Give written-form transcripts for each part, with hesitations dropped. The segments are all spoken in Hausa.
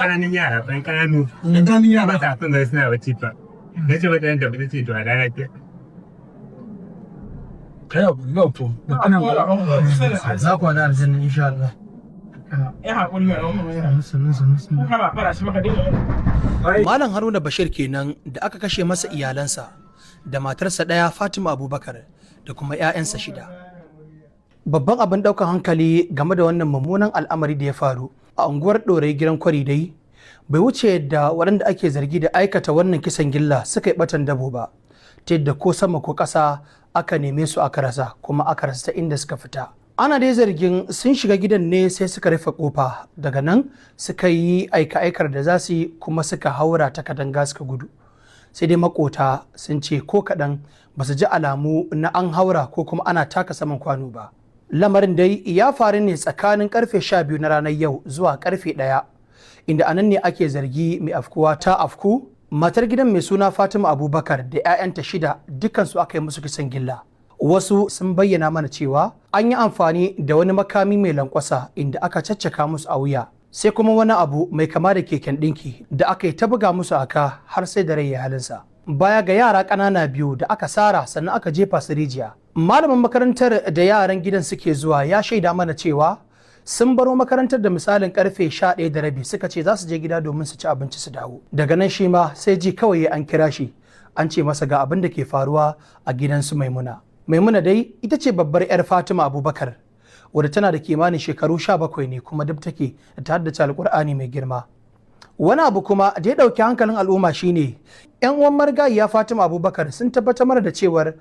ƙananan yara ɗan ƙananu matafin da suna bacci fa na ce wata yadda bata ce to a dana ke kai abu ga to ana za ku da aljanna insha Allah Malam Haruna Bashir kenan da aka kashe masa iyalansa da matarsa ɗaya Fatima Abubakar da kuma 'ya'yansa 6. Babban abin ɗaukar hankali game da wannan mummunan al'amari da ya faru a unguwar Ɗorayi gidan kwari dai bai wuce yadda waɗanda ake zargi da aikata wannan kisan gilla suka yi ɓatan dabo ba, ta yadda ko sama ko ƙasa aka neme su aka rasa kuma aka rasa ta inda suka fita. Ana dai zargin sun shiga gidan ne sai suka rufe kofa, daga nan suka yi aika-aikar da za su yi kuma suka haura ta katanga suka gudu. Sai dai makota sun ce ko kaɗan ba su ji alamu na an haura ko kuma ana taka saman kwano ba. Lamarin dai ya faru ne tsakanin karfe 12 na ranar yau zuwa karfe 1, inda anan ne ake zargi mai afkuwa ta afku. Matar gidan mai suna Fatima Abubakar da 'ya'yanta 6 dukansu aka yi musu kisan gilla. Wasu sun bayyana mana cewa an yi amfani da wani makami mai lankwasa inda aka caccaka musu a wuya, sai kuma wani abu mai kama da keken ɗinki da aka yi ta buga musu aka har sai da rai ya halinsa. Baya ga yara ƙanana 2 da aka sara sannan aka jefa su rijiya. Malamin makarantar da yaran gidan suke zuwa ya shaida mana cewa sun baro makarantar da misalin karfe 11:30 suka ce za su je gida domin su ci abinci su dawo. Daga nan shi ma sai ji kawai an kira shi an ce masa ga abin da ke faruwa a gidansu Maimuna. Maimuna dai ita ce babbar 'yar Fatima Abubakar wadda tana da kimanin shekaru 17 ne kuma duk take da ta haddace Alƙur'ani mai girma. Wani abu kuma da ya ɗauki hankalin al'umma shine 'yan uwan marigayiya Fatima Abubakar sun tabbatar mana da cewar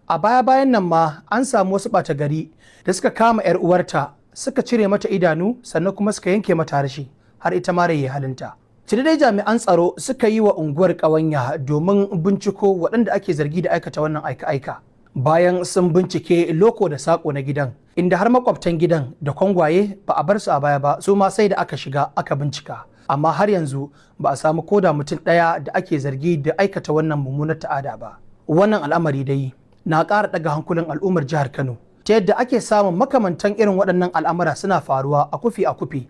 a baya-bayan nan ma an samu wasu ɓata gari da suka kama 'yar uwarta suka cire mata idanu sannan kuma suka yanke mata harshe har ita ma rai halinta. Tuni dai jami'an tsaro suka yi wa unguwar ƙawanya domin binciko waɗanda ake zargi da aikata wannan aika-aika. Bayan sun bincike loko da sako na gidan, inda har makwabtan gidan da kwangwaye ba a bar su a baya ba, su ma sai da aka shiga aka bincika. Amma har yanzu ba a samu koda mutum ɗaya da ake zargi da aikata wannan mummunar ta'ada ba. Wannan al'amari dai na ƙara ɗaga hankulan al'ummar jihar Kano, ta yadda ake samun makamantan irin waɗannan al'amura suna faruwa a kufi.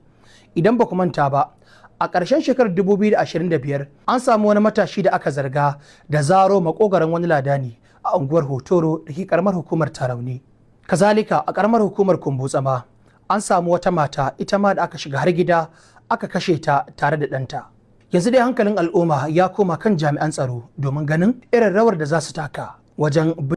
Idan ba ku manta ba, a ƙarshen shekarar 2025 an samu wani matashi da aka zarga da zaro makogaran wani ladani a unguwar Hotoro da ke karamar hukumar Tarauni. Kazalika a karamar hukumar Kumbutsa ma an samu wata mata ita ma da aka shiga har gida aka kashe ta tare da ɗanta. Yanzu dai hankalin al'umma ya koma kan jami'an tsaro domin ganin irin rawar da za su taka wajen